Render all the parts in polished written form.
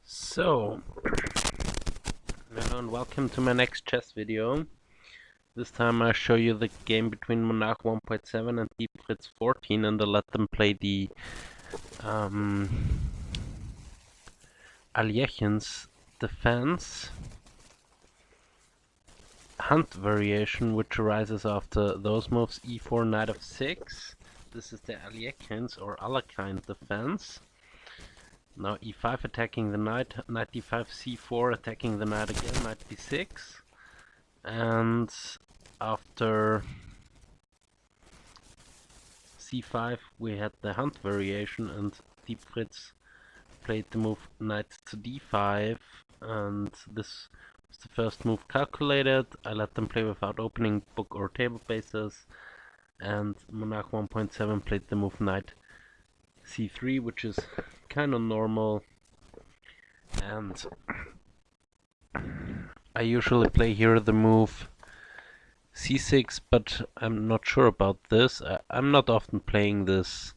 So, hello and welcome to my next chess video. This time I show you the game between Monarch 1.7 and Deep Fritz 14, and I'll let them play the Aljechen's defense hunt variation, which arises after those moves e4, knight f6. This is the Aljechen's or Alekhine defense. Now e5 attacking the knight, knight d5, c4 attacking the knight again, knight b6. And after c5 we had the hunt variation, and Deep Fritz played the move knight to d5, and this was the first move calculated. I let them play without opening book or table bases, and Monarch 1.7 played the move knight c3, which is kind of normal, and I usually play here the move c6, but I'm not sure about this. I'm not often playing this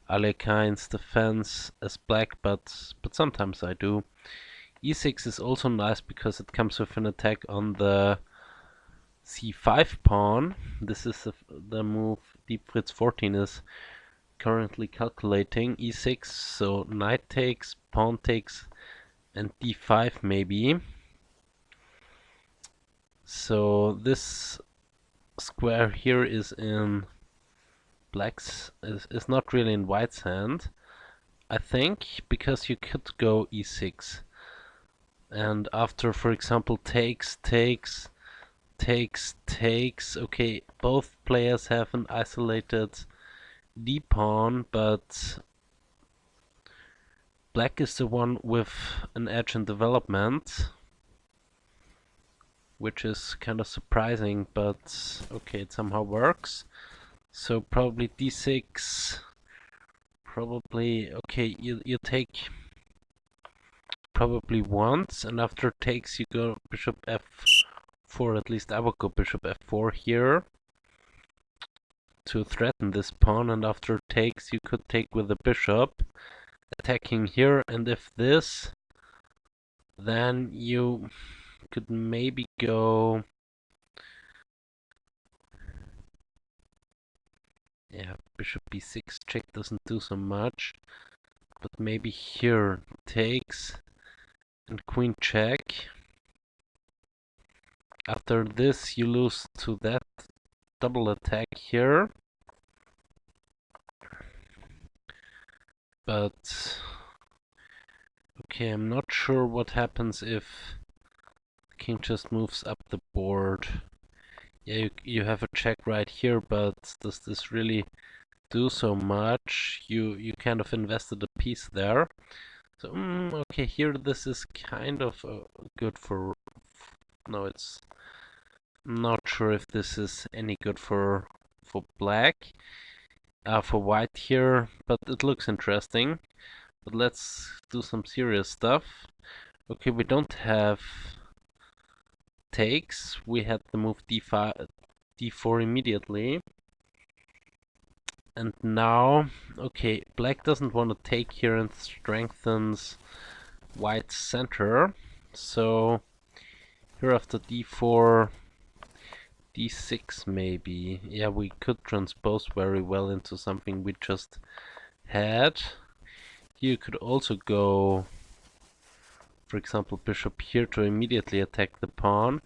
Alekhine's defense as black, but sometimes I do. e6 is also nice because it comes with an attack on the c5 pawn. This is the move Deep Fritz 14 is currently calculating. e6, so knight takes, pawn takes, and d5 maybe. So this square here is in black's, is not really in white's hand, I think, because you could go e6, and after, for example, takes, okay, both players have an isolated d pawn, but black is the one with an edge in development, which is kind of surprising, but okay, it somehow works. So probably d6, probably, okay, you take probably once, and after takes you go bishop f4, at least I would go bishop f4 here to threaten this pawn, and after takes you could take with the bishop, attacking here, and if this, then you could maybe go, yeah, bishop b6 check doesn't do so much, but maybe here takes and queen check. After this you lose to that double attack here, but okay, I'm not sure what happens if the king just moves up the board. Yeah, you have a check right here, but does this really do so much? You kind of invested a piece there. So okay, here this is kind of good for, no, it's not sure if this is any good for black, for white here, but it looks interesting. But let's do some serious stuff. Okay, we don't have takes. We had the move d5, d4 immediately. And now, okay, black doesn't want to take here and strengthens white's center. So here after d4, d6 maybe. Yeah, we could transpose very well into something we just had. You could also go, for example, bishop here to immediately attack the pawn,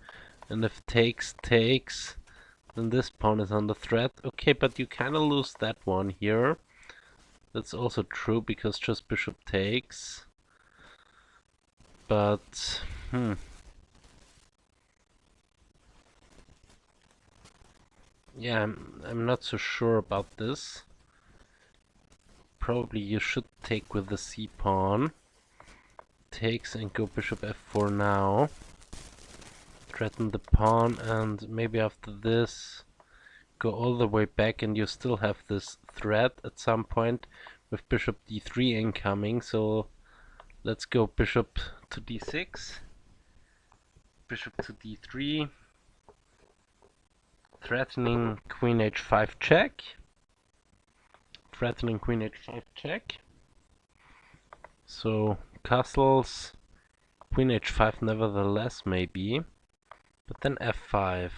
and if takes, then this pawn is under threat. Okay, but you kind of lose that one here. That's also true, because just bishop takes. But, yeah, I'm not so sure about this. Probably you should take with the c pawn. Takes and go bishop f4 now. Threaten the pawn, and maybe after this go all the way back, and you still have this threat at some point with bishop d3 incoming. So let's go bishop to d6, bishop to d3, threatening queen h5 check, threatening queen h5 check. So castles, queen h5 nevertheless, maybe. But then f5.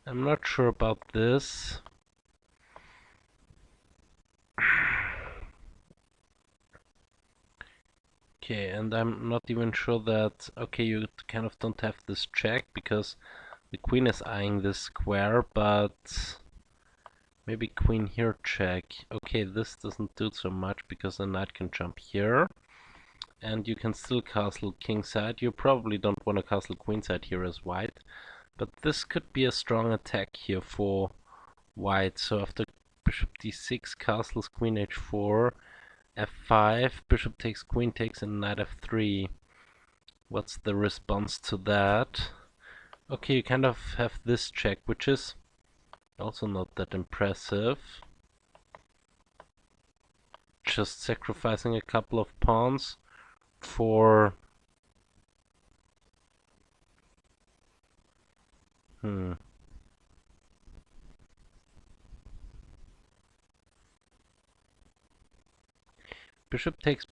I'm not sure about this. Okay, and I'm not even sure that... Okay, you kind of don't have this check, because the queen is eyeing this square, but... Maybe queen here check. Okay, this doesn't do so much, because the knight can jump here. And you can still castle kingside. You probably don't want to castle queenside here as white. But this could be a strong attack here for white. So after bishop d6, castles queen h4, f5, bishop takes, queen takes, and knight f3. What's the response to that? Okay, you kind of have this check, which is also not that impressive. Just sacrificing a couple of pawns for... Bishop takes,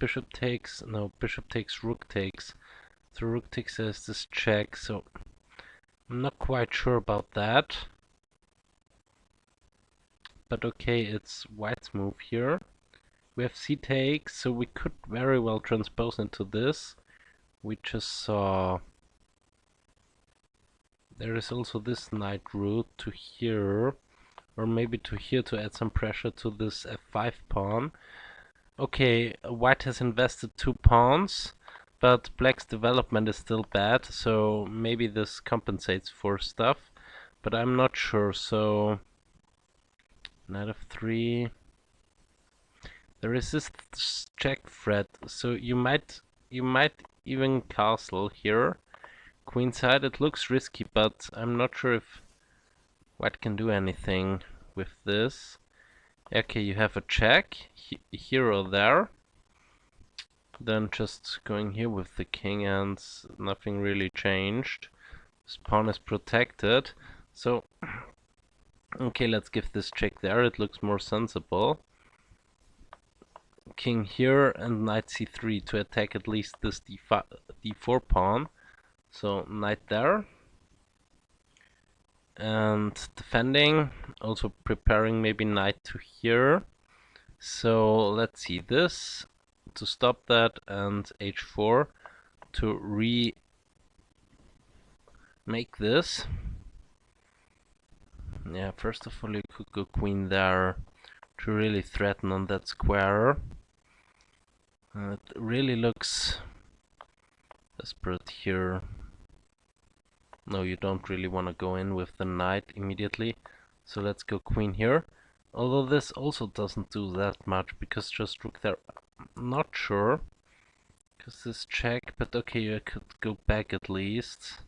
no, bishop takes, rook takes. So rook takes as this check, so I'm not quite sure about that. But okay, it's white's move here. We have c takes, so we could very well transpose into this. We just saw... There is also this knight route to here, or maybe to here to add some pressure to this f5 pawn. Okay, white has invested 2 pawns, but black's development is still bad, so maybe this compensates for stuff, but I'm not sure. So knight f3. There is this check threat, so you might even castle here. Queenside, it looks risky, but I'm not sure if white can do anything with this. Okay, you have a check here or there. Then just going here with the king, and nothing really changed. This pawn is protected, so okay, let's give this check there, it looks more sensible. King here and knight c3 to attack at least this d4 pawn. So knight there. And defending, also preparing maybe knight to here. So let's see, this to stop that, and h4 to remake this. Yeah, first of all you could go queen there to really threaten on that square. It really looks desperate here. No, you don't really want to go in with the knight immediately. So let's go queen here. Although this also doesn't do that much, because just rook there. I'm not sure. Because this check, but okay, I could go back at least.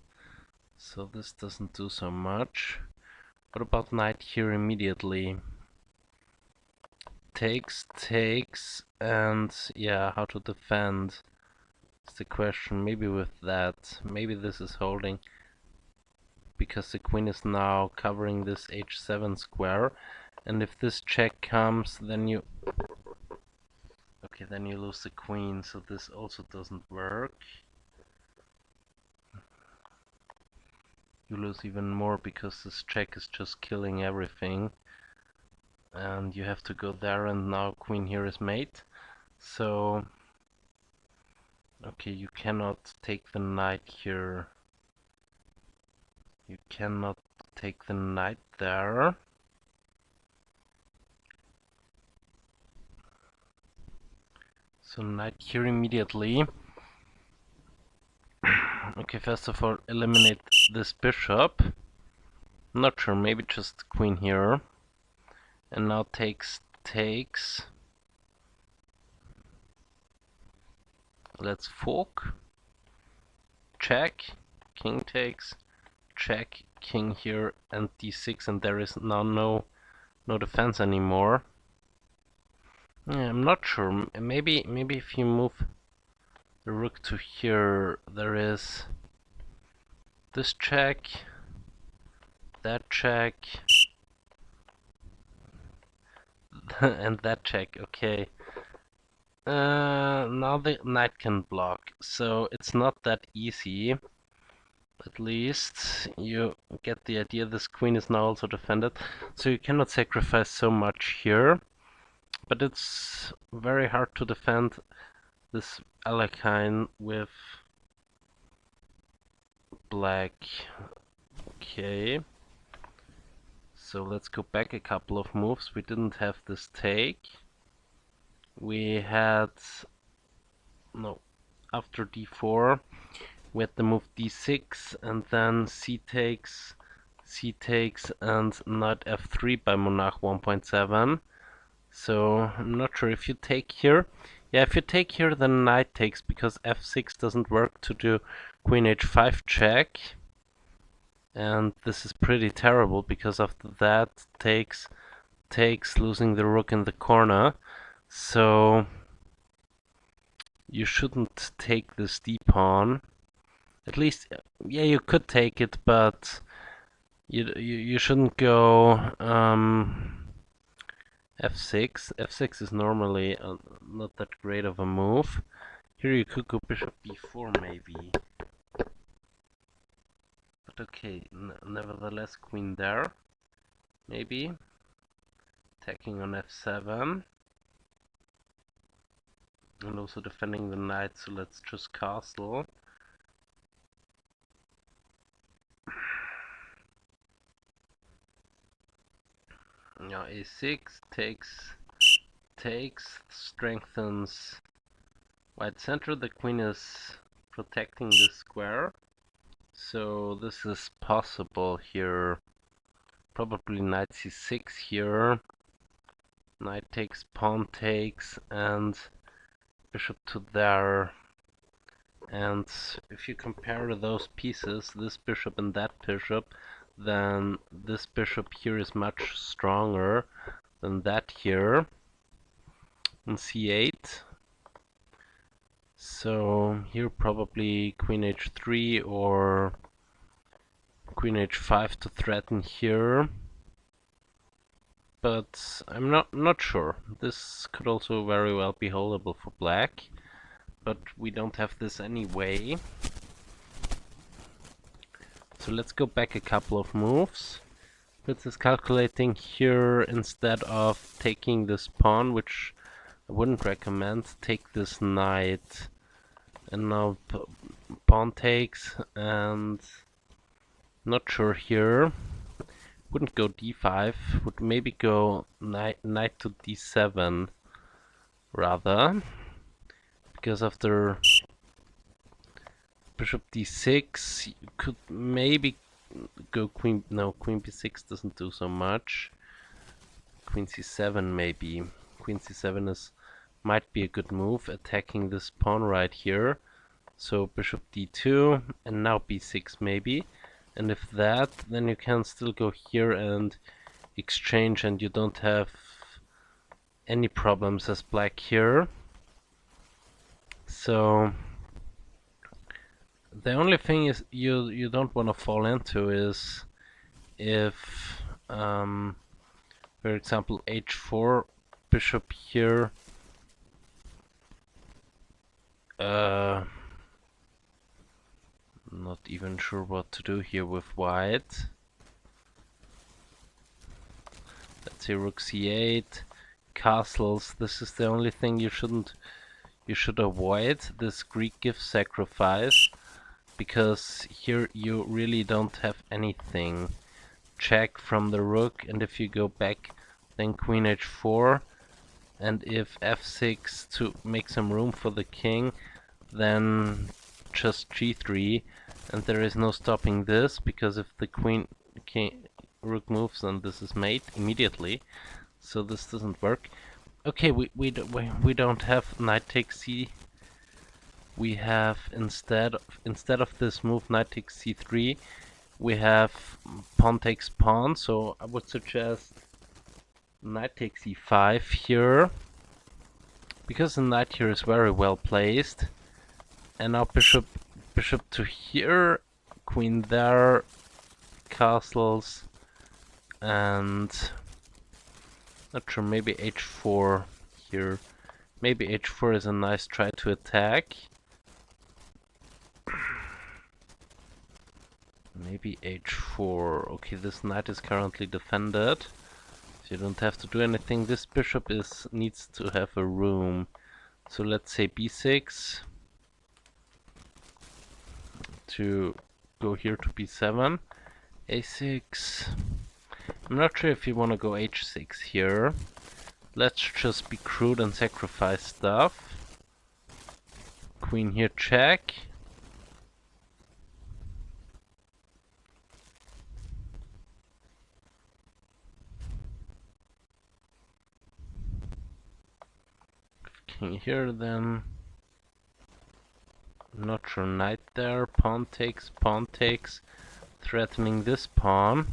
So this doesn't do so much. What about knight here immediately? Takes, and yeah, how to defend is the question. Maybe with that. Maybe this is holding, because the queen is now covering this h7 square, and if this check comes, then you... Okay, then you lose the queen, so this also doesn't work. You lose even more, because this check is just killing everything. And you have to go there, and now queen here is mate. So... Okay, you cannot take the knight here. You cannot take the knight there. So knight here immediately. Okay, first of all, eliminate this bishop. Not sure, maybe just queen here. And now takes. Let's fork. Check. King takes. Check. King here and d6, and there is now no defense anymore. Yeah, I'm not sure. Maybe if you move the rook to here, there is this check, that check, and that check. Okay. Now the knight can block, so it's not that easy. At least you get the idea. This queen is now also defended, so you cannot sacrifice so much here. But it's very hard to defend this Alekhine with black. Okay. So let's go back a couple of moves. We didn't have this take. We had... no. After d4, we had the move d6, and then c takes, and knight f3 by Monarch 1.7. So I'm not sure if you take here. Yeah, if you take here, then knight takes, because f6 doesn't work to do queen h5 check. And this is pretty terrible, because after that takes, losing the rook in the corner. So you shouldn't take this d-pawn. At least, yeah, you could take it, but you shouldn't go f6. f6 is normally not that great of a move. Here you could go bishop b4 maybe. But okay, nevertheless, queen there. Maybe. Attacking on f7. And also defending the knight, so let's just castle. Now a6 takes, strengthens white center. The queen is protecting this square. So this is possible here. Probably knight c6 here. Knight takes, pawn takes, and bishop to there. And if you compare those pieces, this bishop and that bishop, then this bishop here is much stronger than that here on c8. So here probably queen h3 or queen h5 to threaten here. But I'm not sure. This could also very well be holdable for black, but we don't have this anyway. So let's go back a couple of moves. Fritz is calculating here, instead of taking this pawn, which I wouldn't recommend, take this knight. And now pawn takes, and not sure here. Wouldn't go d5, would maybe go knight to d7 rather, because after bishop d6 you could maybe go queen. No, queen b6 doesn't do so much. Queen c7 maybe. Queen c7 might be a good move, attacking this pawn right here. So bishop d2 and now b6 maybe. And if that, then you can still go here and exchange, and you don't have any problems as black here. So the only thing is you don't want to fall into is if, for example, h4, bishop here, not even sure what to do here with white. Let's say rook c8, castles. This is the only thing you should avoid, this Greek gift sacrifice, because here you really don't have anything. Check from the rook, and if you go back, then queen h4, and if f6 to make some room for the king, then just g3, and there is no stopping this, because if the rook moves, then this is mate immediately, so this doesn't work. Okay, we don't have knight takes c. We have instead of this move knight takes c3, we have pawn takes pawn. So I would suggest knight takes e5 here, because the knight here is very well placed. And now bishop to here, queen there, castles, and not sure, maybe h4 here, Maybe h4 is a nice try to attack. Maybe h4. Okay, this knight is currently defended, so you don't have to do anything. This bishop needs to have a room. So let's say b6 to go here to b7, a6. I'm not sure if you want to go h6 here. Let's just be crude and sacrifice stuff. Queen here, check. King here then. Not sure, knight there, pawn takes, threatening this pawn.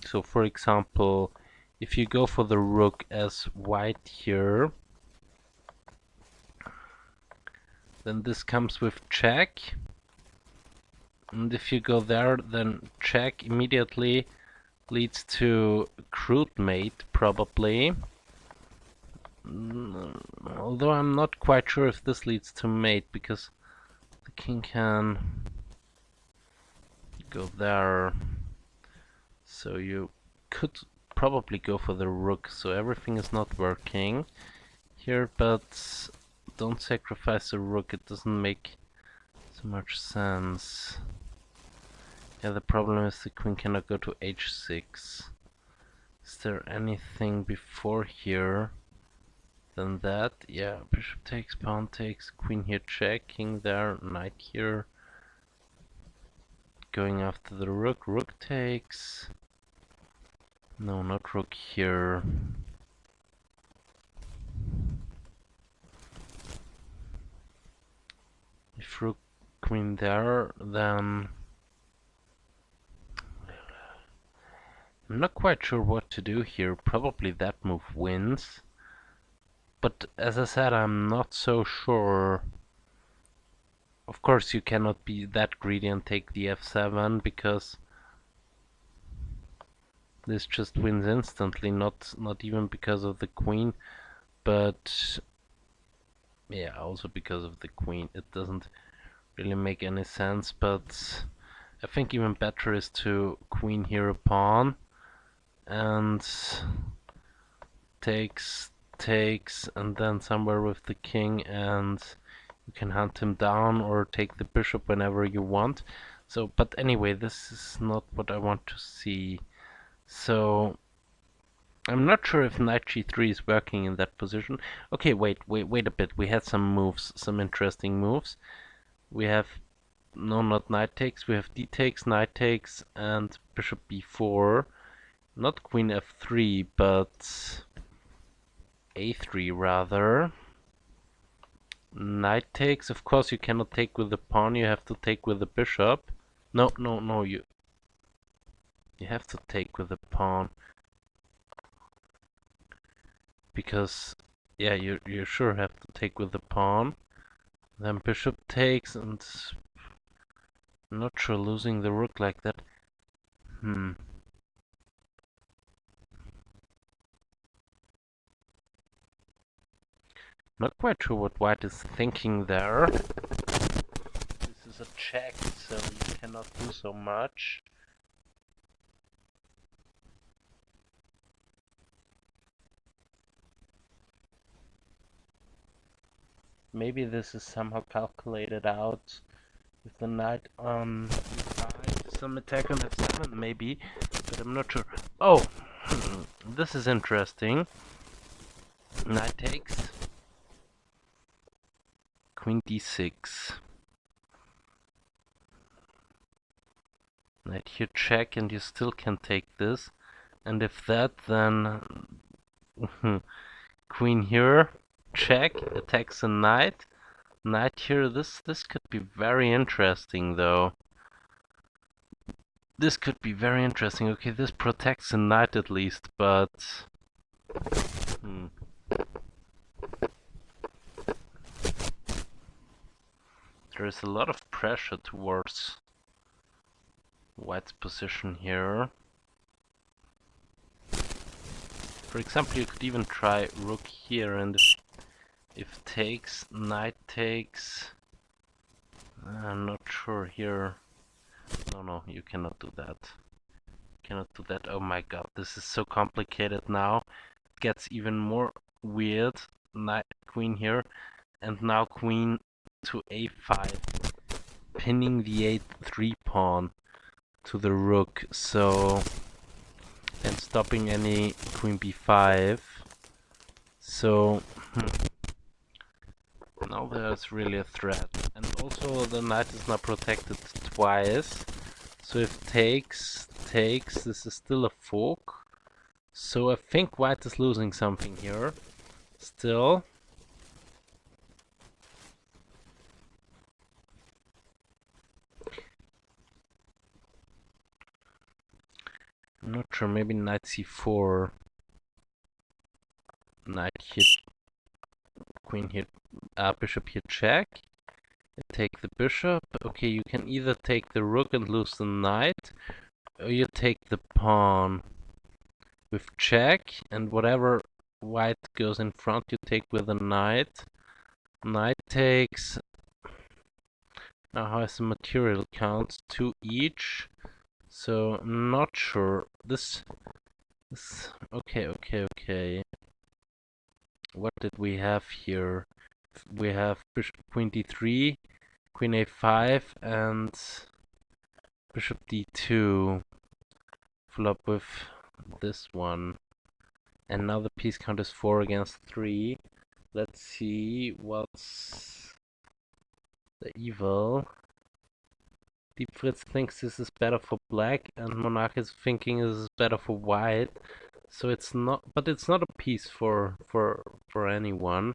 So for example, if you go for the rook as white here, then this comes with check. And if you go there, then check immediately leads to crude mate, probably. Although I'm not quite sure if this leads to mate, because the king can go there. So you could probably go for the rook, so everything is not working here, but don't sacrifice the rook, it doesn't make so much sense. Yeah, the problem is the queen cannot go to h6. Is there anything before here than that? Yeah, bishop takes, pawn takes, queen here check, king there, knight here. Going after the rook, rook takes. No, not rook here. If rook queen there, then I'm not quite sure what to do here. Probably that move wins. But as I said, I'm not so sure. Of course you cannot be that greedy and take the f7, because this just wins instantly, not even because of the queen, but yeah, also because of the queen. It doesn't really make any sense, but I think even better is to queen here a pawn and takes, and then somewhere with the king, and you can hunt him down or take the bishop whenever you want. So, but anyway, this is not what I want to see. So I'm not sure if knight g3 is working in that position. Okay, wait a bit. We had some moves, some interesting moves. We have, no, not knight takes. We have d takes, knight takes, and bishop b4. Not queen f3, but a3 rather. Knight takes. Of course, you cannot take with the pawn. You have to take with the bishop. No, you have to take with the pawn. Because, yeah, you sure have to take with the pawn. Then bishop takes, and I'm not sure losing the rook like that. Not quite sure what white is thinking there. This is a check, so you cannot do so much. Maybe this is somehow calculated out with the knight on e5, some attack on f7 maybe, but I'm not sure. Oh, this is interesting. Knight takes, queen d6. Knight here check, and you still can take this. And if that, then queen here check, attacks a knight. Knight here, this could be very interesting though. This could be very interesting. Okay, this protects a knight at least, but there is a lot of pressure towards white's position here. For example, you could even try rook here, and if takes, knight takes. I'm not sure here. No, you cannot do that. Cannot do that. Oh my god, this is so complicated now. It gets even more weird. Knight, queen here, and now queen to a5, pinning the a3 pawn to the rook. So, and stopping any queen b5. So, now there's really a threat. And also the knight is now protected twice. So if takes, this is still a fork. So I think white is losing something here. Still. I'm not sure, maybe knight c4. Knight here, queen here, bishop here check. Take the bishop. Okay, you can either take the rook and lose the knight, or you take the pawn with check, and whatever white goes in front you take with the knight. Knight takes. Now how is the material count? 2 each. So I'm not sure. This okay. What did we have here? We have bishop queen d3, queen a5, and bishop d2. Flop with this one. And now the piece count is 4 against 3. Let's see what's the evil. Deep Fritz thinks this is better for black, and Monarch is thinking this is better for white. So it's not, but it's not a piece for anyone.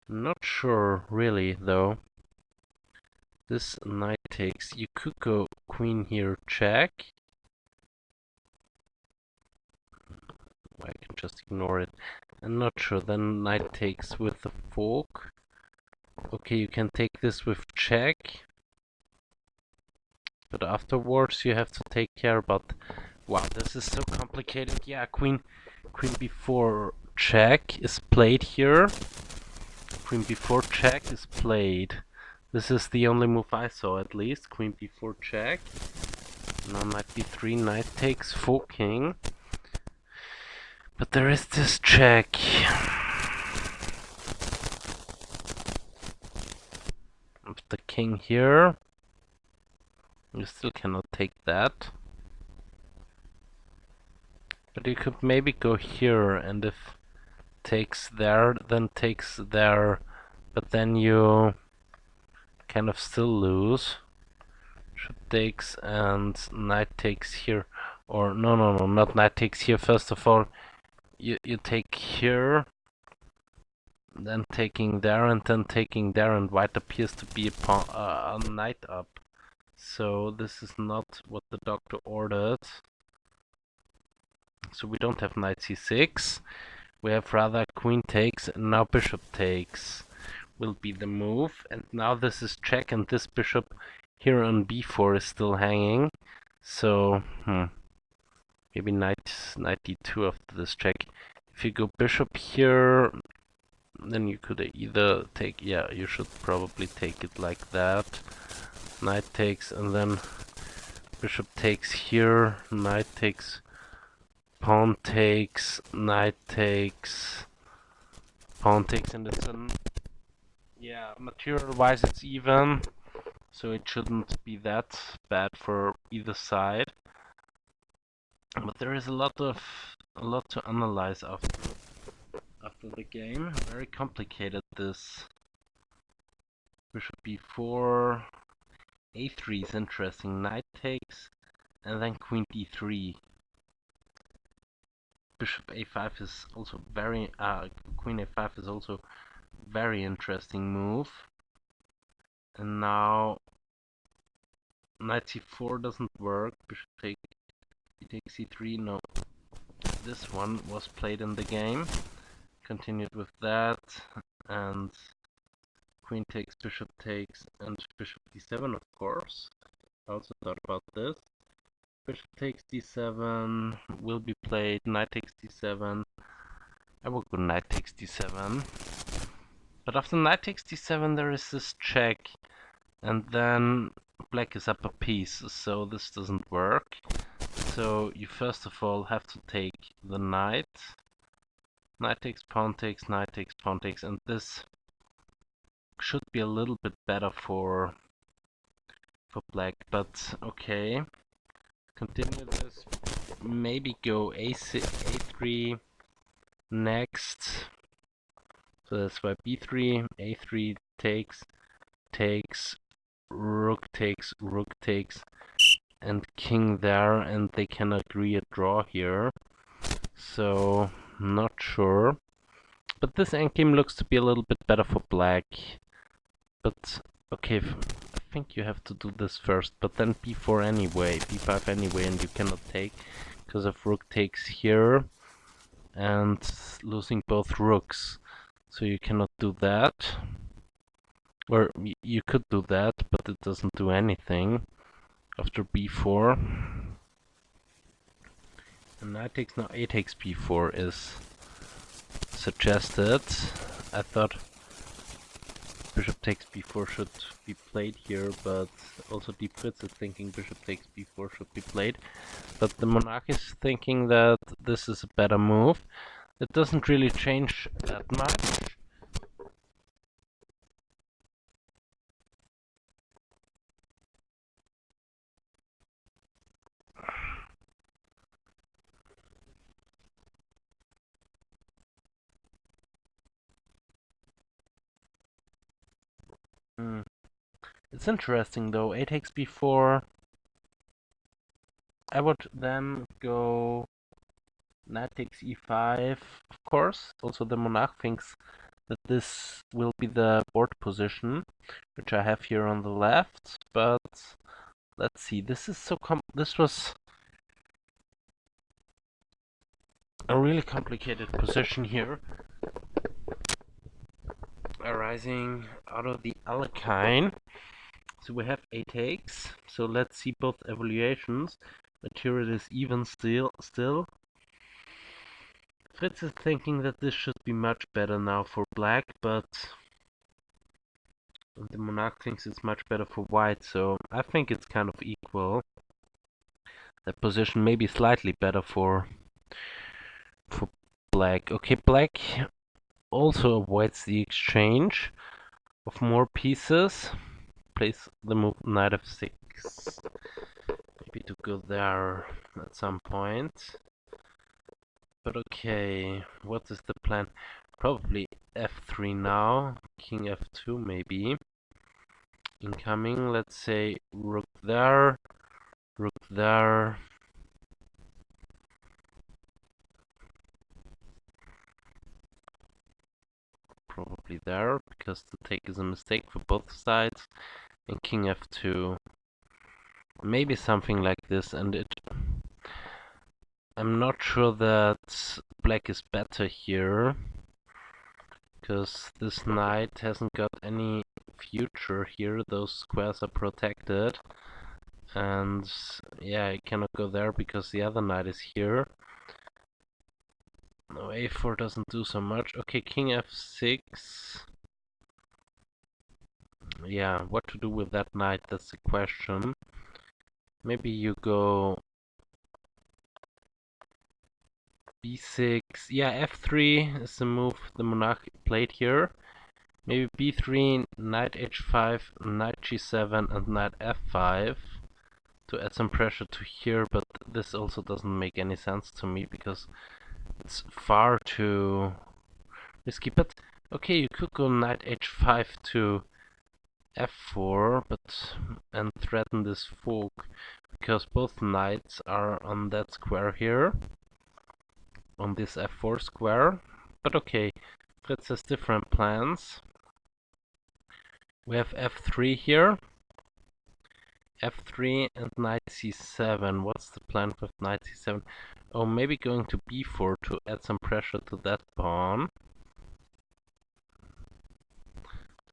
Not sure really though. This knight takes. You could go queen here check. I can just ignore it. I'm not sure. Then knight takes with the fork. Okay, you can take this with check. But afterwards you have to take care about... Wow, this is so complicated. Yeah, queen b4 check is played here. Queen b4 check is played. This is the only move I saw, at least. Queen b4 check. Now knight b3, knight takes, forking. But there is this check. With the king here. You still cannot take that. But you could maybe go here, and if takes there, then takes there. But then you kind of still lose. Bishop takes and knight takes here. Or no, not knight takes here. First of all, you take here, then taking there, and then taking there, and white appears to be a knight up. So this is not what the doctor ordered. So we don't have knight c6. We have rather queen takes, and now bishop takes will be the move. And now this is check, and this bishop here on b4 is still hanging. So maybe knight d2 after this check. If you go bishop here, then you could either take, yeah, you should probably take it like that. Knight takes, and then bishop takes here, knight takes, pawn takes, knight takes, pawn takes, and it's an, yeah, material-wise it's even, so it shouldn't be that bad for either side. But there is a lot to analyze after the game. Very complicated, this. Bishop b4, a3 is interesting. Knight takes, and then queen d3. Bishop a5 is also very queen a5 is also very interesting move. And now knight c4 doesn't work. Bishop takes c3. No, this one was played in the game. Continued with that, and queen takes, bishop takes, and bishop d7, of course. I also thought about this. Bishop takes d7 will be played. Knight takes d7. I will go knight takes d7. But after knight takes d7 there is this check. And then black is up a piece, so this doesn't work. So you first of all have to take the knight. Knight takes, pawn takes, knight takes, pawn takes, and this should be a little bit better for black, but okay. Continue this. Maybe go a6, a3 next. So that's why b3, a3 takes, rook takes, and king there, and they can agree a draw here. So not sure. But this endgame looks to be a little bit better for black. But okay, I think you have to do this first, but then b4 anyway, b5 anyway, and you cannot take because of rook takes here and losing both rooks. So you cannot do that. Or you could do that, but it doesn't do anything after b4. And knight takes, now a takes b4 is suggested. I thought bishop takes b4 should be played here, but also Deep Fritz is thinking bishop takes b4 should be played. But the Monarch is thinking that this is a better move. It doesn't really change that much. It's interesting though, a takes b4. I would then go knight takes e5, of course. Also the Monarch thinks that this will be the board position, which I have here on the left, but let's see, this is this was a really complicated position here, arising out of the Alekhine. So we have a takes, so let's see both evaluations. Material is even still. Fritz is thinking that this should be much better now for black, but the Monarch thinks it's much better for white, so I think it's kind of equal. That position may be slightly better for black. Okay, black also avoids the exchange of more pieces. Plays the move knight f6. Maybe to go there at some point. But okay, what is the plan? Probably f3 now, king f2 maybe. Incoming, let's say rook there, probably there, because the take is a mistake for both sides, and king f2. Maybe something like this, and I'm not sure that black is better here, because this knight hasn't got any future here, those squares are protected, and yeah, I cannot go there because the other knight is here. No, a4 doesn't do so much. Okay, king f6. Yeah, what to do with that knight, that's the question. Maybe you go b6. Yeah, f3 is the move the Monarch played here. Maybe b3, knight h5, knight g7, and knight f5 to add some pressure to here, but this also doesn't make any sense to me because it's far too risky. But okay, you could go knight h5 to f4, and threaten this fork because both knights are on that square here, on this f4 square. But okay, Fritz has different plans. We have f3 here, f3 and knight c7. What's the plan with knight c7? Oh, maybe going to b4 to add some pressure to that pawn.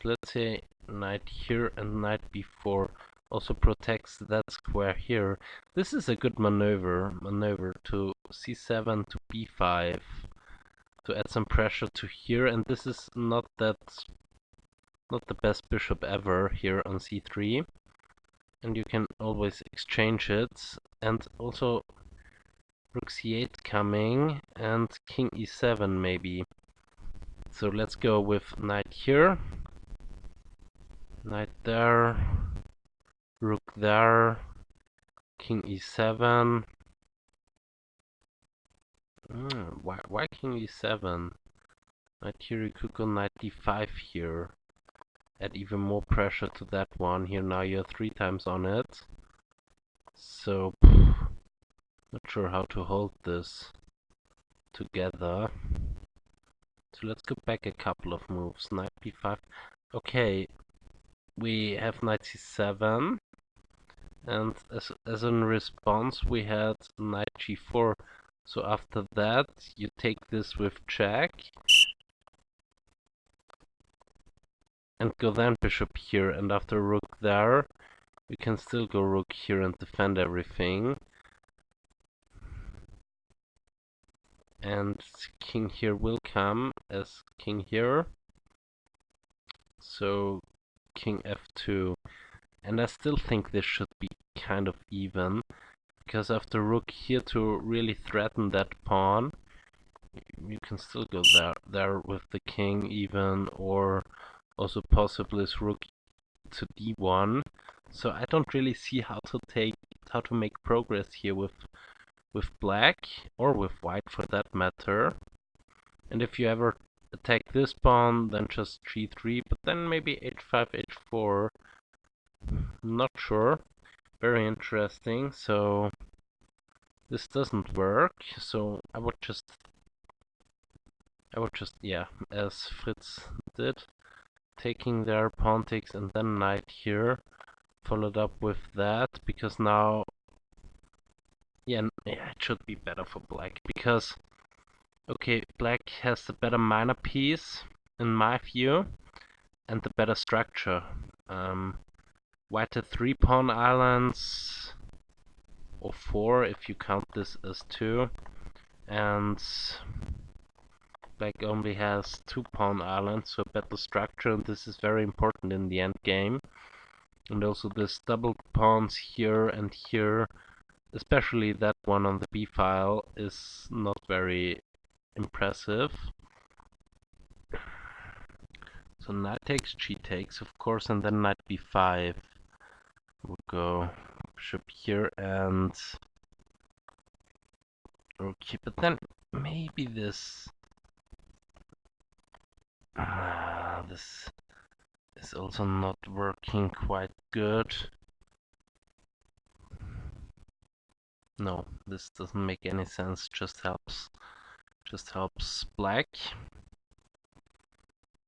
Let's say knight here and knight b4. also protects that square here. This is a good maneuver to c7 to b5 to add some pressure to here, and this is not the best bishop ever here on c3, and you can always exchange it, and also rook c8 coming and king e7 maybe. So let's go with knight here, knight there, rook there, king e7. Why king e7? Knight here, you could go knight d5 here. Add even more pressure to that one. Here now you're 3 times on it. So, not sure how to hold this together. So let's go back a couple of moves. Knight b5. Okay, we have knight c7. And as a response we had knight g4. So after that you take this with check and go then bishop here, and after rook there you can still go rook here and defend everything. And king here will come as king here. So king f2. And I still think this should be kind of even, because after rook here to really threaten that pawn, you can still go there with the king even, or also possibly is rook to d1. So I don't really see how to make progress here with black, or with white for that matter. And if you ever attack this pawn, then just g3, but then maybe h5, h4. Not sure. Very interesting. So this doesn't work. So I would just yeah, as Fritz did, taking their pawn takes and then knight here, followed up with that, because now yeah, it should be better for black, because okay, black has the better minor piece in my view and the better structure. White had 3 pawn islands, or 4 if you count this as 2, and black only has 2 pawn islands, so better structure, and this is very important in the end game. And also this double pawns here and here, especially that one on the b file, is not very impressive. So knight takes, g takes, of course, and then knight b5. We'll go bishop here and okay, but then maybe this this is also not working quite good. No, this doesn't make any sense, just helps black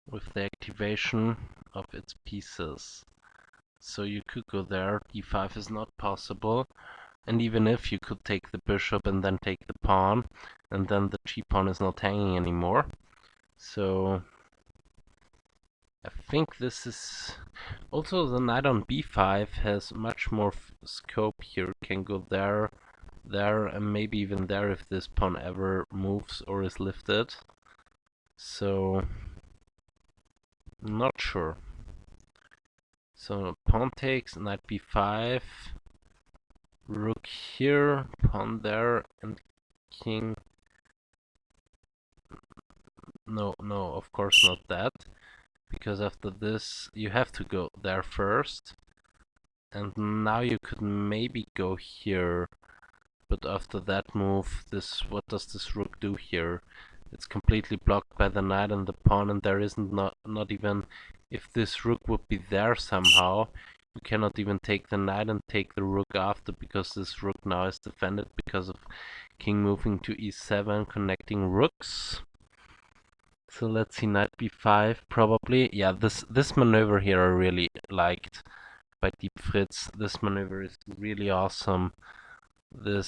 with the activation of its pieces. So you could go there, d5 is not possible, and even if you could take the bishop and then take the pawn, and then the g-pawn is not hanging anymore. So I think this is also the knight on b5 has much more scope here, can go there, and maybe even there if this pawn ever moves or is lifted. So not sure. So pawn takes, knight b5, rook here, pawn there, and king. No, of course not that, because after this you have to go there first, and now you could maybe go here, but after that move, what does this rook do here? It's completely blocked by the knight and the pawn, and there isn't not even, if this rook would be there somehow, you cannot even take the knight and take the rook after, because this rook now is defended because of king moving to e7, connecting rooks. So let's see, knight b5 probably. Yeah, this maneuver here I really liked by Deep Fritz. This maneuver is really awesome. The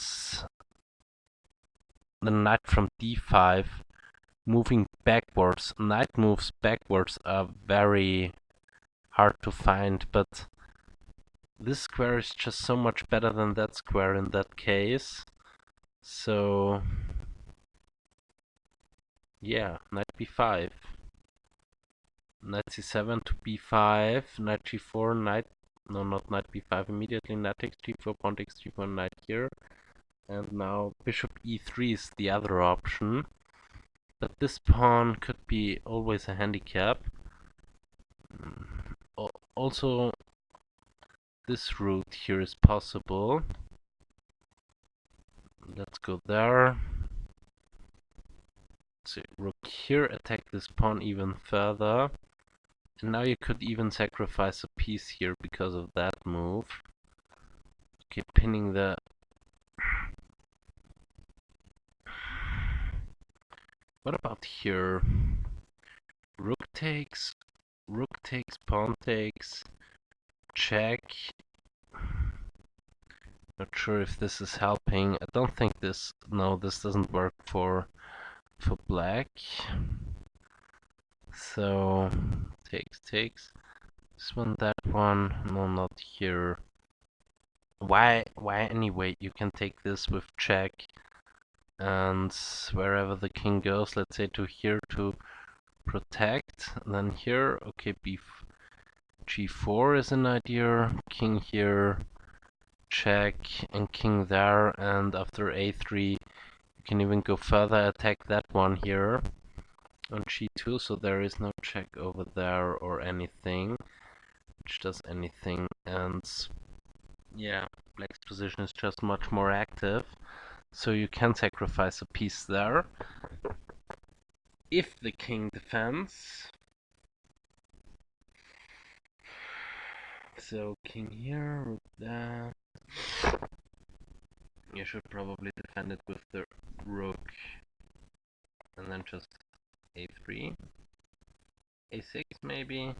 knight from d5 moving backwards. Knight moves backwards are very hard to find, but this square is just so much better than that square in that case. So yeah, knight b5. Knight c7 to b5, knight g4, knight, no, not knight b5 immediately, knight takes g4, pawn takes g4, knight here. And now bishop e3 is the other option. But this pawn could be always a handicap. Also, this route here is possible. Let's go there. So rook here, attack this pawn even further. And now you could even sacrifice a piece here because of that move. Okay, pinning the... What about here? Rook takes, pawn takes, check. Not sure if this is helping. I don't think this... No, this doesn't work for black. So, takes. This one, that one. No, not here. Why anyway? You can take this with check. And wherever the king goes, let's say to here to protect. And then here, okay, g4 is an idea. King here, check, and king there. And after a3, you can even go further, attack that one here on g2, so there is no check over there or anything which does anything. And yeah, black's position is just much more active, so you can sacrifice a piece there if the king defends. So king here, rook there. You should probably defend it with the rook and then just a3, a6 maybe,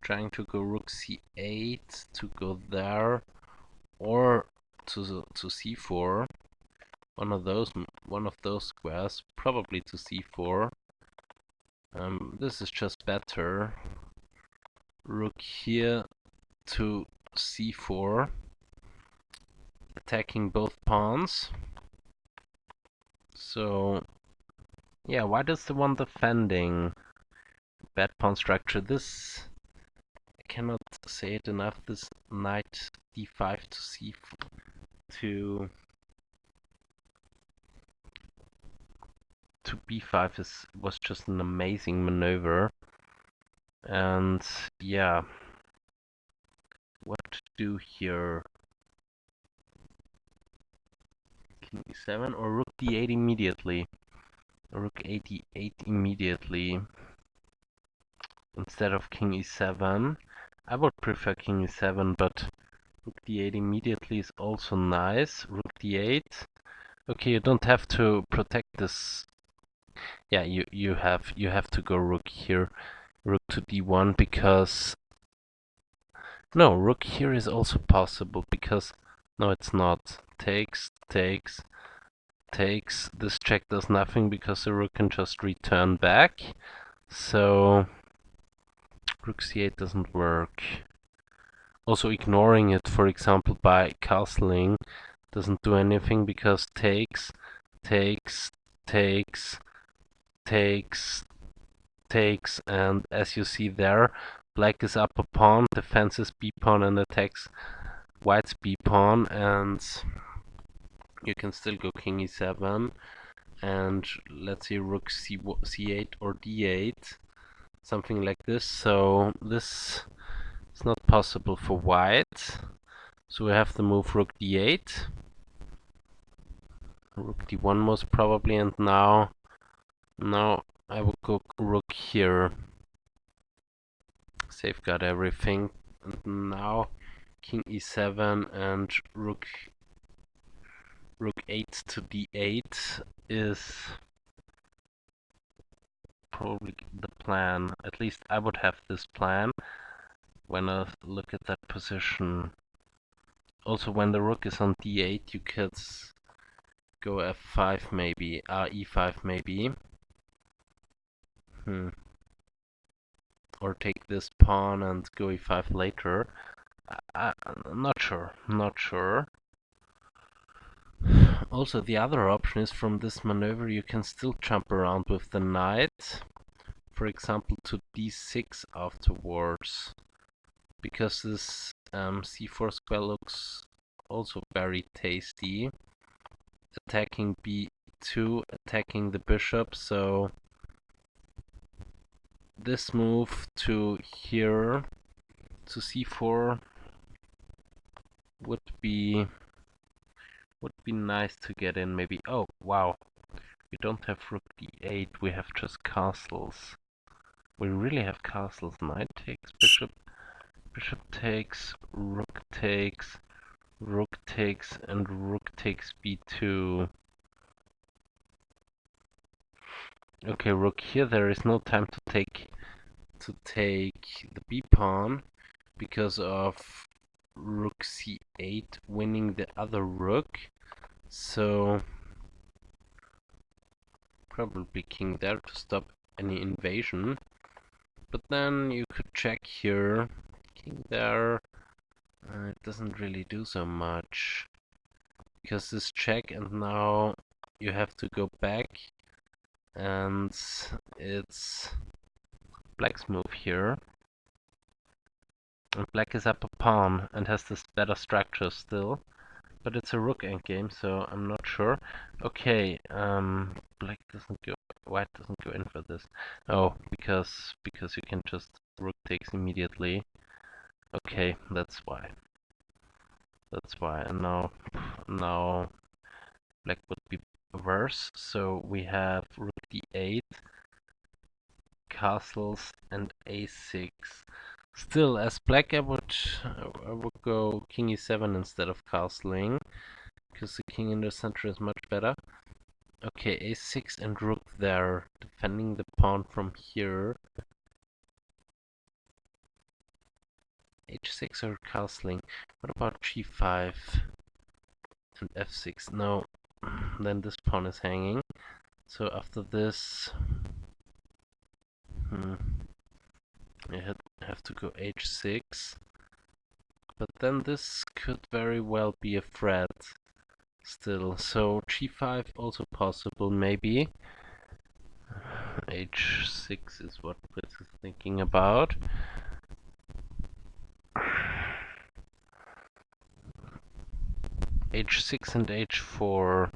trying to go rook c8 to go there, or to c4, one of those squares, probably to c4. This is just better. Rook here to c4, attacking both pawns. So yeah, why does the one defending bad pawn structure? This, I cannot say it enough, this knight d5 to c4 to b5 was just an amazing maneuver. And yeah, what to do here? King e7 or rook d8 immediately? Rook a8 immediately instead of king e7. I would prefer king e7, but rook d8 immediately is also nice. Rook d8. Okay, you don't have to protect this. Yeah, you have to go rook here, rook to d1, because no, rook here is also possible, because no, it's not. Takes. This check does nothing because the rook can just return back. So rook c8 doesn't work. Also ignoring it, for example, by castling doesn't do anything because takes, and as you see there, black is up a pawn, defends his b pawn and attacks white's b pawn, and you can still go king e7 and let's say rook c8 or d8, something like this. So this is not possible for white, so we have to move rook d8, rook d1 most probably, and now I will go rook here, safeguard everything, and now king e7 and rook 8 to d8 is probably the plan. At least I would have this plan when I look at that position. Also, when the rook is on d8, you could go f5 maybe, e5 maybe. Or take this pawn and go e5 later. I'm not sure, not sure. Also, the other option is from this maneuver you can still jump around with the knight, for example to d6 afterwards, because this c4 square looks also very tasty. Attacking b2, attacking the bishop, so this move to here, to c4, would be nice to get in maybe. Oh wow, we don't have rook d8, we have just castles. We really have castles. Knight takes bishop, bishop takes, rook takes, rook takes, and rook takes b2. Okay, rook here, there is no time to take the b pawn because of rook c8 winning the other rook. So probably king there to stop any invasion. But then you could check here, king there, it doesn't really do so much. Because this check and now you have to go back and it's black's move here. And black is up a pawn and has this better structure still. But it's a rook endgame, so I'm not sure. Okay, black doesn't go, white doesn't go in for this. Oh, because you can just rook takes immediately. Okay, that's why. That's why. And now black would be worse. So we have rook d8, castles, and a6. Still, as black, I would go king e7 instead of castling, because the king in the center is much better. Okay, a6 and rook there, defending the pawn from here. h6 or castling. What about g5 and f6? No, then this pawn is hanging. So after this, I have to go h6. But then this could very well be a threat still. So g5 also possible, maybe. h6 is what Fritz is thinking about. h6 and h4.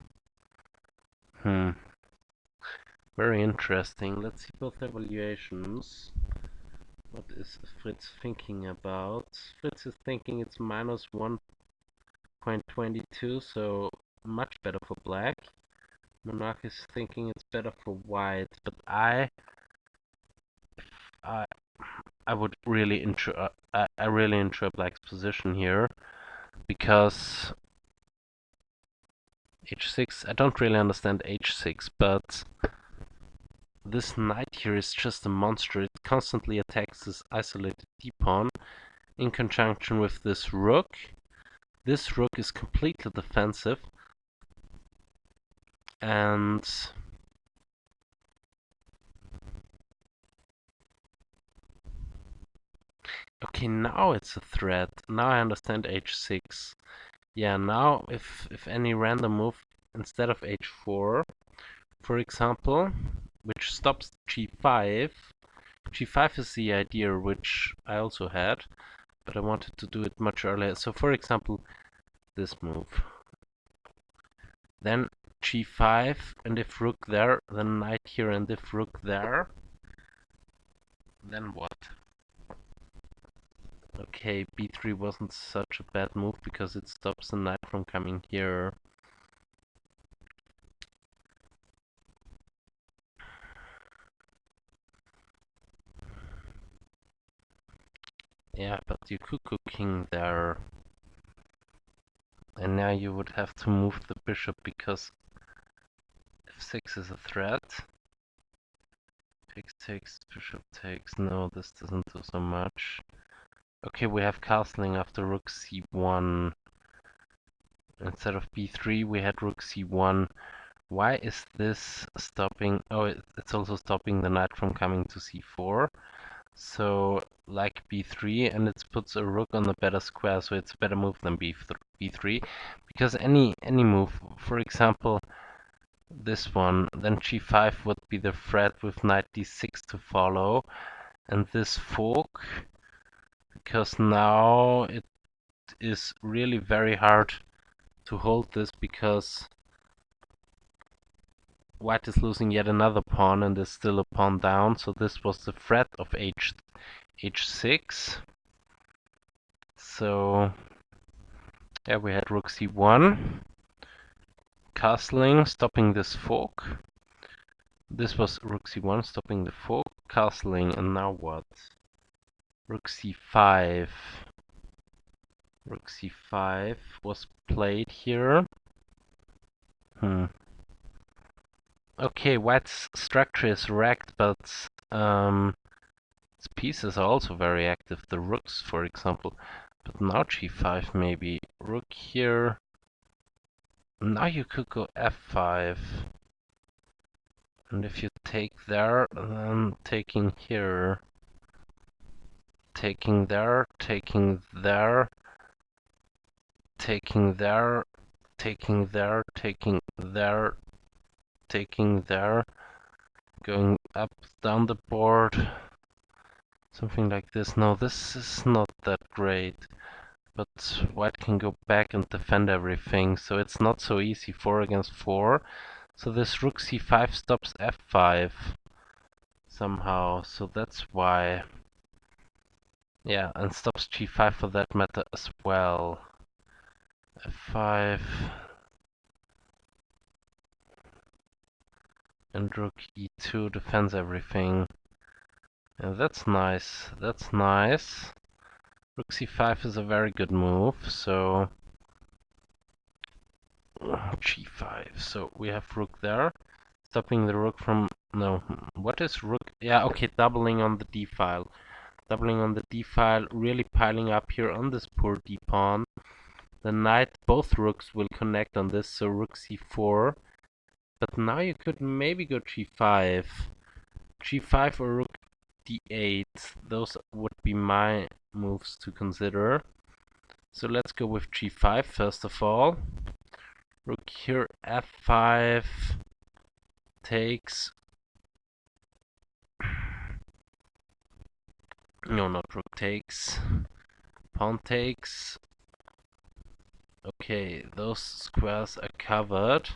Very interesting. Let's see both evaluations. What is Fritz thinking about? Fritz is thinking it's minus 1.22, so much better for black. Monarch is thinking it's better for white, but I would really enjoy I really enjoy black's position here, because h6, I don't really understand h6, but this knight here is just a monster. It constantly attacks this isolated d-pawn in conjunction with this rook. This rook is completely defensive, and okay, now it's a threat. Now I understand h6. Yeah, now if any random move instead of h4, for example, which stops g5. g5 is the idea which I also had, but I wanted to do it much earlier. So for example, this move. Then g5, and if rook there, then knight here, and if rook there, then what? Okay, b3 wasn't such a bad move because it stops the knight from coming here. Yeah, but you could go king there. And now you would have to move the bishop because f6 is a threat. Takes, takes, bishop takes. No, this doesn't do so much. Okay, we have castling after rook c1. Instead of b3, we had rook c1. Why is this stopping? Oh, it's also stopping the knight from coming to c4. So like b3, and it puts a rook on a better square, so it's a better move than b3, because any move, for example this one, then g5 would be the threat with knight d6 to follow, and this fork, because now it is really very hard to hold this, because white is losing yet another pawn and is still a pawn down, so this was the threat of h6. So yeah, we had rook c1, castling, stopping this fork. This was rook c1, stopping the fork, castling, and now what? Rook c5. Rook c5 was played here. Okay, white's structure is wrecked, but its pieces are also very active. The rooks, for example. But now g5 maybe. Rook here. Now you could go f5. And if you take there, then taking here. Taking there, taking there. Taking there, taking there, taking there, taking there. Going up, down the board. Something like this. No, this is not that great. But white can go back and defend everything, so it's not so easy. 4 against 4. So this rook c5 stops f5 somehow, so that's why. Yeah, and stops g5 for that matter as well. f5. And rook e2 defends everything. And that's nice. That's nice. Rook c5 is a very good move, so g5. So we have rook there, stopping the rook from... No, what is rook? Yeah, okay, doubling on the d file. Doubling on the d file, really piling up here on this poor d pawn. The knight, both rooks will connect on this, so rook c4. But now you could maybe go g5. g5 or rook d8. Those would be my moves to consider. So let's go with g5 first of all. Rook here, f5 takes. No, not rook takes. Pawn takes. Okay, those squares are covered.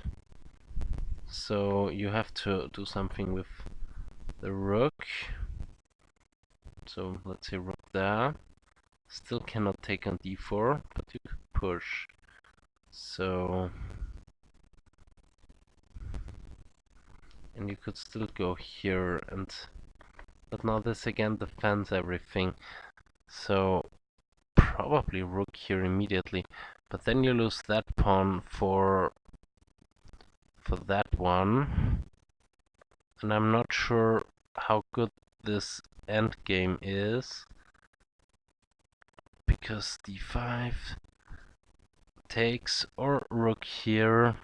So you have to do something with the rook. So let's say rook there. Still cannot take on d4, but you could push. So... and you could still go here, and... but now this again defends everything. So probably rook here immediately. But then you lose that pawn for that one. And I'm not sure how good this endgame is. Because d5 takes, or rook here,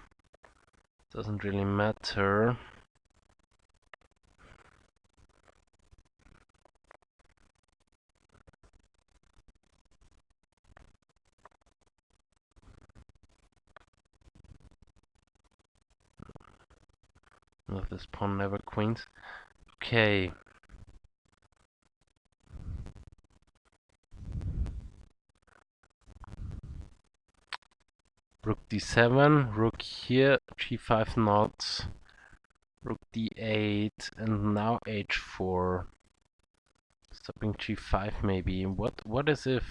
doesn't really matter. No, this pawn never queens. Okay. Rook d7, rook here, g5 not, rook d8, and now h4. Stopping g5 maybe. What is if...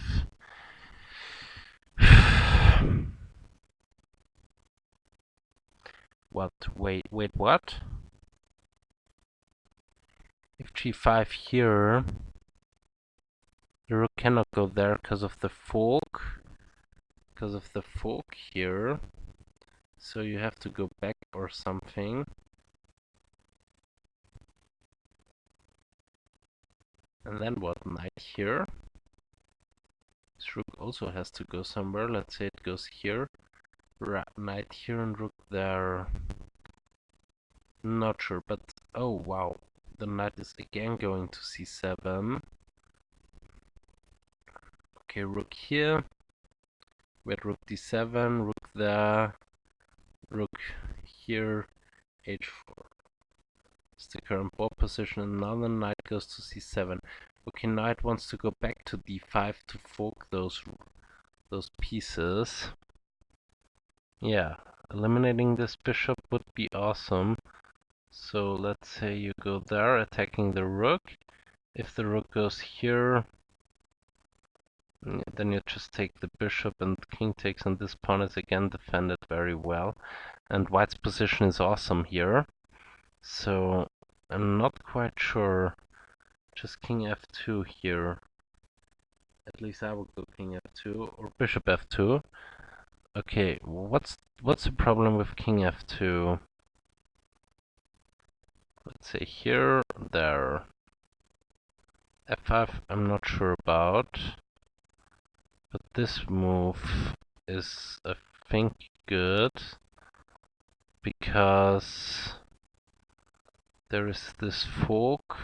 what? Wait, what? If g5 here, the rook cannot go there because of the fork. Because of the fork here. So you have to go back or something. And then what? Knight here. This rook also has to go somewhere. Let's say it goes here. Knight here and rook there. Not sure, but oh wow. The knight is again going to c7. Okay, rook here. We had rook d7, rook there, rook here, h4. It's the current ball position, and now the knight goes to c7. Okay, knight wants to go back to d5 to fork those pieces. Yeah, eliminating this bishop would be awesome. So let's say you go there, attacking the rook. If the rook goes here, then you just take the bishop and king takes, and this pawn is again defended very well. And white's position is awesome here. So I'm not quite sure. Just king f2 here. At least I would go king f2 or bishop f2. Okay, what's the problem with king f2? Let's say here, there. f5 I'm not sure about. But this move is, I think, good. Because there is this fork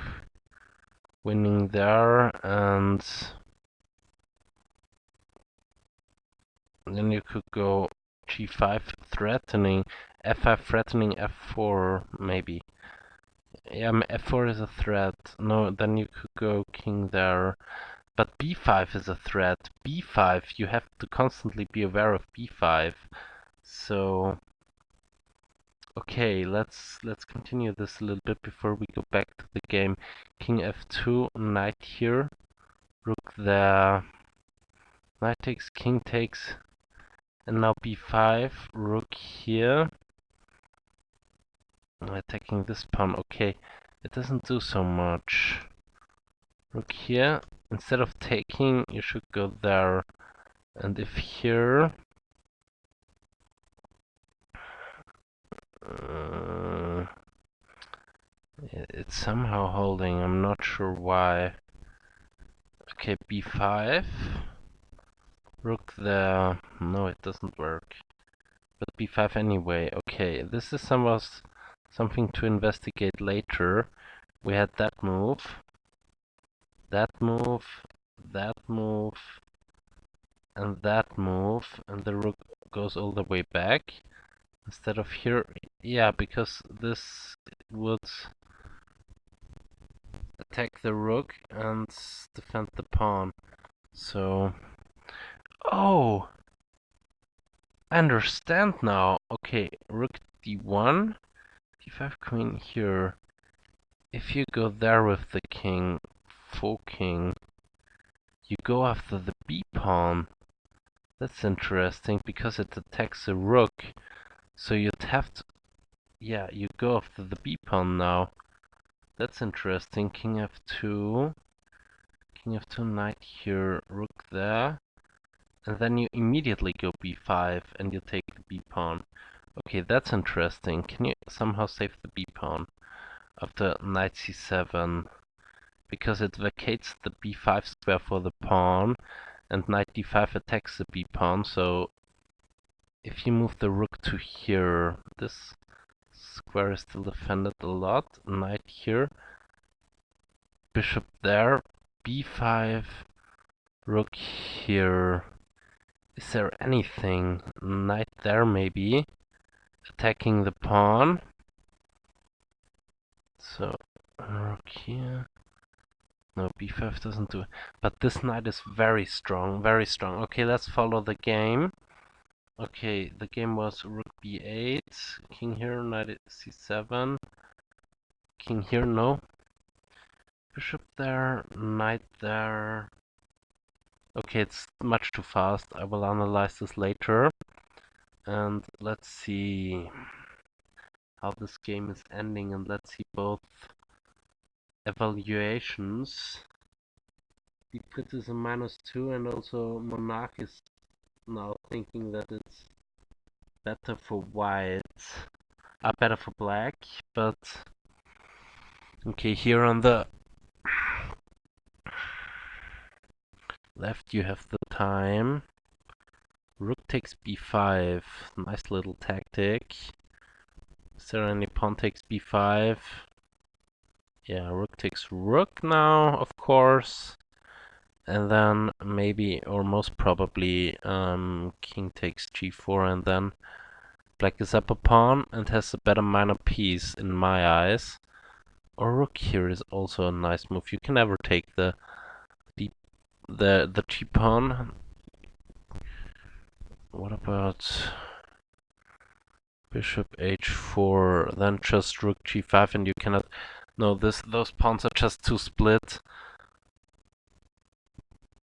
winning there, and then you could go g5 threatening, f5 threatening f4 maybe. Yeah, f4 is a threat. No, then you could go king there. But b5 is a threat. b5, you have to constantly be aware of b5. So okay, let's continue this a little bit before we go back to the game. King f2, knight here, rook there, knight takes, king takes, and now b5, rook here. Attacking this pawn, okay, it doesn't do so much. Rook here, instead of taking, you should go there. And if here, it's somehow holding, I'm not sure why. Okay, b5, rook there, no it doesn't work. But b5 anyway, okay, this is something to investigate later. We had that move, that move, that move, and that move, and the rook goes all the way back. Instead of here, yeah, because this would attack the rook and defend the pawn. So, oh, I understand now. Okay, rook d1, d5 queen here. If you go there with the king, forking, you go after the b pawn. That's interesting because it attacks the rook. So you'd have to, yeah, you go after the b pawn now. That's interesting. King f2, king f2, knight here, rook there, and then you immediately go b5 and you take the b pawn. Okay, that's interesting. Can you somehow save the b pawn after knight c7? Because it vacates the b5 square for the pawn, and knight d5 attacks the b pawn. So if you move the rook to here, this square is still defended a lot. Knight here, bishop there, b5, rook here. Is there anything? Knight there maybe, attacking the pawn. So rook here. No, b5 doesn't do it. But this knight is very strong, very strong. Okay, let's follow the game. Okay, the game was rook b8, king here, knight c7, king here, no. Bishop there, knight there. Okay, it's much too fast. I will analyze this later. And let's see how this game is ending, and let's see both evaluations. Deep Fritz is a -2, and also Monarch is now thinking that it's better for white, better for black, but okay, here on the left you have the time. Rook takes b5, nice little tactic. Is there any pawn takes b5? Yeah, rook takes rook now, of course. and then maybe, or most probably, king takes g4, and then black is up a pawn and has a better minor piece in my eyes. Or rook here is also a nice move. You can never take the g pawn. What about bishop h4, then just rook g5, and you cannot. No, those pawns are just too split,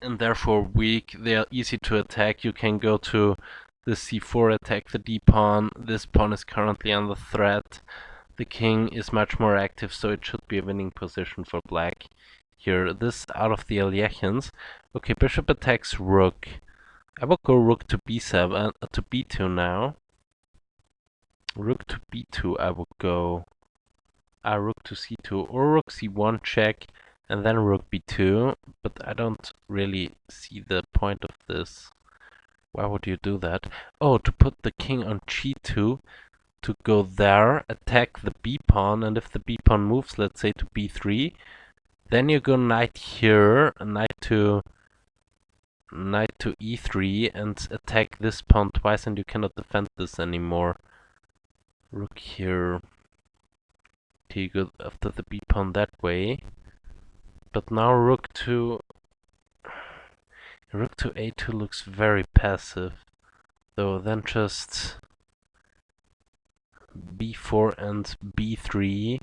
and therefore weak. They are easy to attack. You can go to the c4, attack the d pawn. This pawn is currently under threat. The king is much more active, so it should be a winning position for black. Here, this out of the Aljechyns. Okay, bishop attacks rook. I will go rook to b7, to b2 now. Rook to b2 I will go. Rook to c2 or rook c1 check and then rook b2, but I don't really see the point of this. Why would you do that? Oh, to put the king on g2, to go there, attack the b pawn, and if the b pawn moves, let's say to b3, then you go knight here, knight to e3 and attack this pawn twice, and you cannot defend this anymore. Rook here. Okay, you go after the b pawn that way. But now rook to a2 looks very passive. Though then just b4 and b3,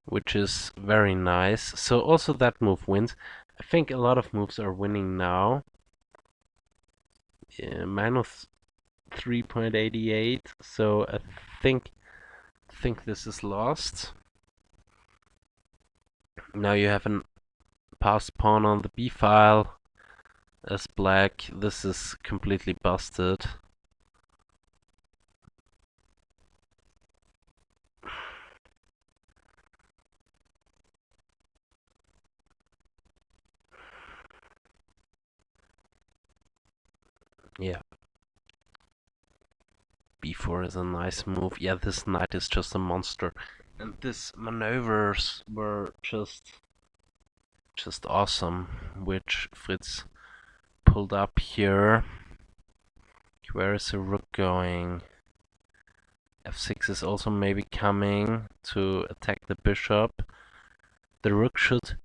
which is very nice. So also that move wins. I think a lot of moves are winning now. Minus 3.88, so I think this is lost. Now you have a passed pawn on the b file as black. This is completely busted. Yeah. b4 is a nice move. Yeah, this knight is just a monster. And these maneuvers were just awesome, which Fritz pulled up here. Where is the rook going? f6 is also maybe coming to attack the bishop. The rook should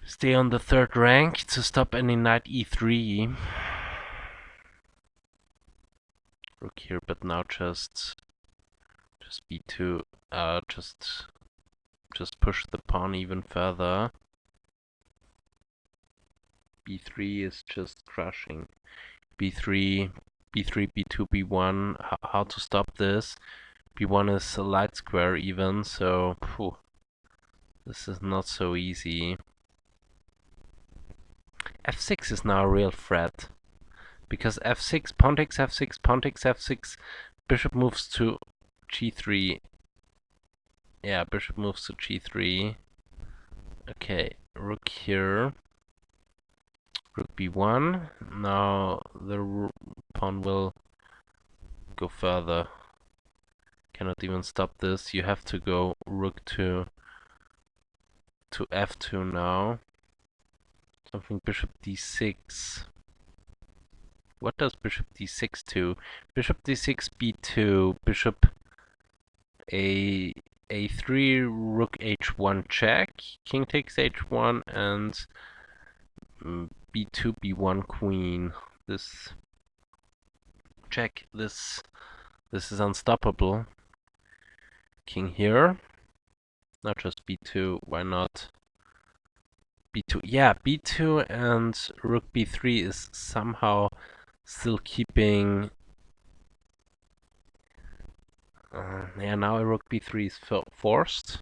stay on the third rank to stop any knight e3. Rook here, but now just b2. Just push the pawn even further. b3 is just crushing. b3, b2, b1. How to stop this? b1 is a light square even, so this is not so easy. f6 is now a real threat, because f6, pawn takes f6, pawn takes f6, bishop moves to g3. Yeah, bishop moves to g3. Okay, rook here. Rook b1. Now the pawn will go further. Cannot even stop this. You have to go rook to f2 now. Something bishop d6. What does bishop d6 do? Bishop d6, b2, bishop a3, rook h1 check, king takes h1, and b2, b1 queen. This check. This is unstoppable. King here. Not just b2. Why not? b2. Yeah, b2 and rook b3 is somehow still keeping. Yeah, now rook b3 is forced.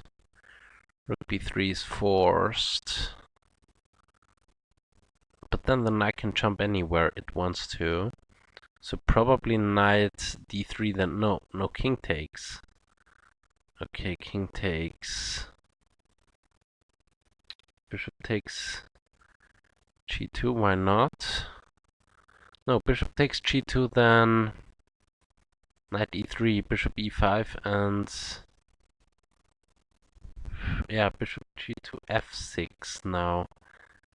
Rook b3 is forced. But then the knight can jump anywhere it wants to. So probably knight d3 then. No, king takes. Okay, king takes. Bishop takes g2, why not? No, bishop takes g2, then knight e3, bishop e5, and yeah, bishop g2, f6 now.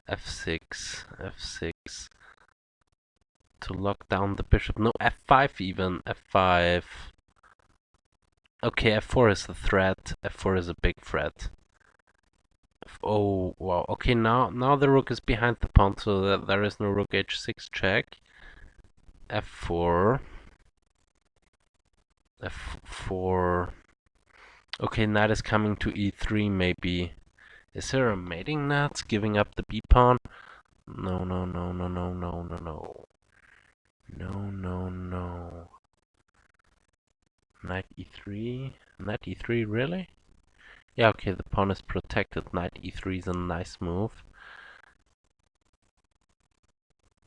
f6, f6 to lock down the bishop. No, f5 even, f5. Okay, f4 is a threat. f4 is a big threat. Oh, wow. Okay, now the rook is behind the pawn, so that there is no rook h6 check. f4. f4. Okay, knight is coming to e3 maybe. Is there a mating net giving up the b pawn? No, no, no, no, no, no, no, no. No, no, no. Knight e3? Knight e3, really? Yeah, okay, the pawn is protected. Knight e3 is a nice move.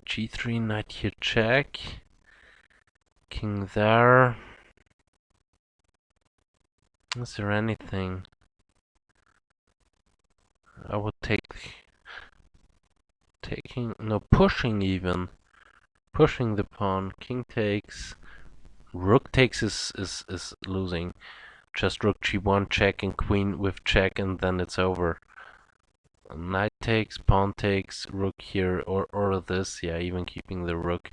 g3, knight here check. King there. Is there anything? I would no, pushing even. Pushing the pawn. King takes. Rook takes is losing. Just rook g1 check and queen with check and then it's over. Knight takes, pawn takes, rook here or this, yeah, even keeping the rook.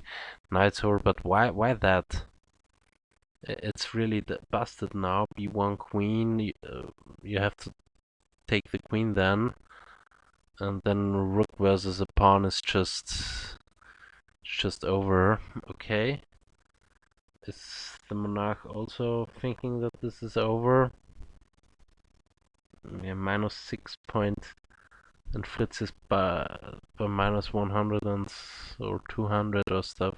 Knight's over, but why that? It's really busted now. b1 queen, you have to take the queen then. And then rook versus a pawn is just over. Okay. Is the monarch also thinking that this is over? Yeah, minus 6 point, and Fritz is by minus 100 or 200 or stuff.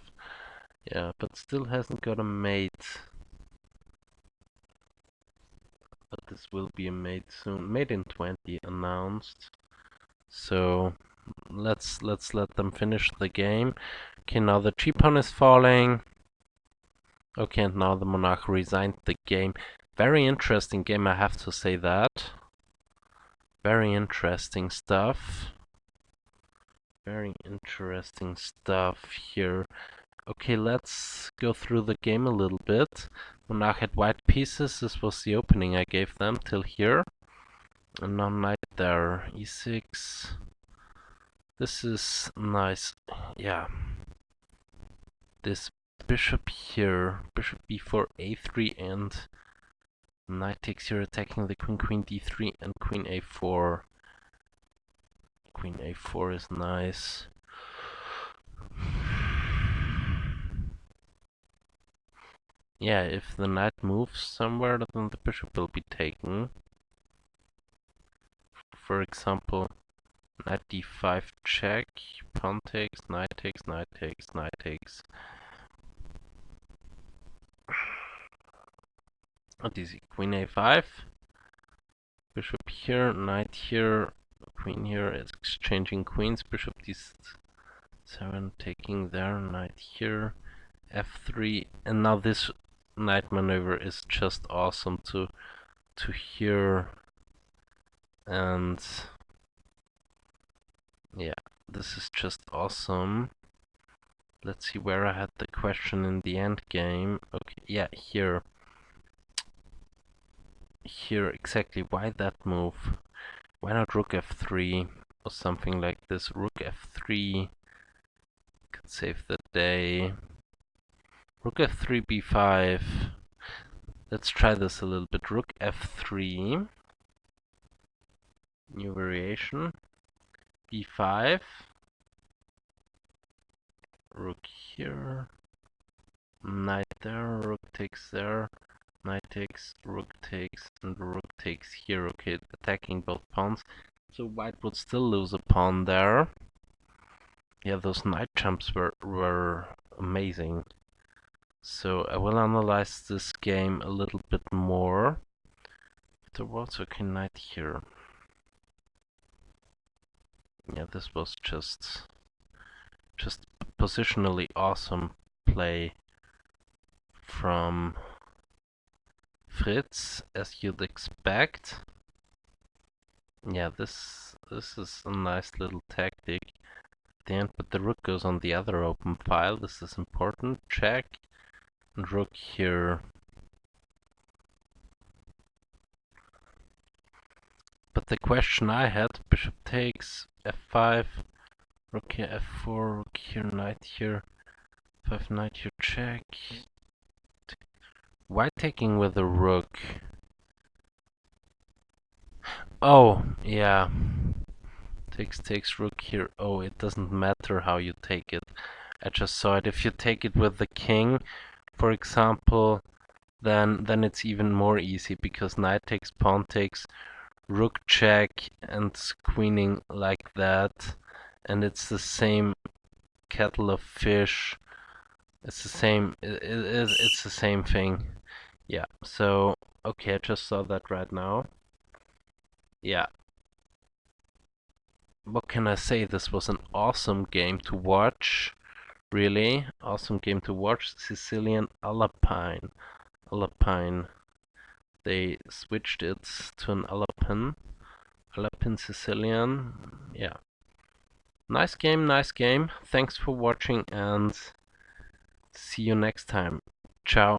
Yeah, but still hasn't got a mate. But this will be a mate soon. Mate in 20 announced. So let's let them finish the game. Okay, now the g-pawn is falling. Okay, and now the monarch resigned the game. Very interesting game, I have to say that. Very interesting stuff. Very interesting stuff here. Okay, let's go through the game a little bit. Monarch had white pieces. This was the opening I gave them till here. And now knight there. e6. This is nice. Yeah. This bishop here. Bishop b4, a3, and knight takes here, attacking the queen, queen d3, and queen a4. Queen a4 is nice. Yeah, if the knight moves somewhere, then the bishop will be taken. For example, knight d5 check, pawn takes, knight takes, knight takes, knight takes. What is it? Queen a5, bishop here, knight here, queen here, it's exchanging queens, bishop d7 taking there, knight here, f3, and now this knight maneuver is just awesome to hear. And yeah, this is just awesome. Let's see where I had the question in the end game. Okay, yeah, here. Here, exactly. Why that move? Why not rook f3 or something like this? Rook f3 could save the day. Rook f3, b5. Let's try this a little bit. Rook f3. New variation. b5. Rook here. Knight there. Rook takes there. Knight takes, rook takes, and rook takes here. Okay, attacking both pawns. So white would still lose a pawn there. Yeah, those knight jumps were amazing. So I will analyze this game a little bit more. Afterwards, okay, knight here. Yeah, this was just positionally awesome play from Fritz, as you'd expect. Yeah, this is a nice little tactic at the end, but the rook goes on the other open file. This is important. Check, and rook here. But the question I had, bishop takes, f5, Rook here f4, rook here, knight here, 5 knight here, check. Why taking with a rook? Oh, yeah. Takes rook here. Oh, it doesn't matter how you take it. I just saw it. If you take it with the king, for example, then it's even more easy because knight takes, pawn takes, rook check, and queening like that, and it's the same kettle of fish. It's the same. It's the same thing. Yeah. So okay, I just saw that right now. Yeah. What can I say? This was an awesome game to watch. Really awesome game to watch. Sicilian Alpine. Alpine. They switched it to an Alpine. Alpine Sicilian. Yeah. Nice game, nice game. Thanks for watching and see you next time. Ciao.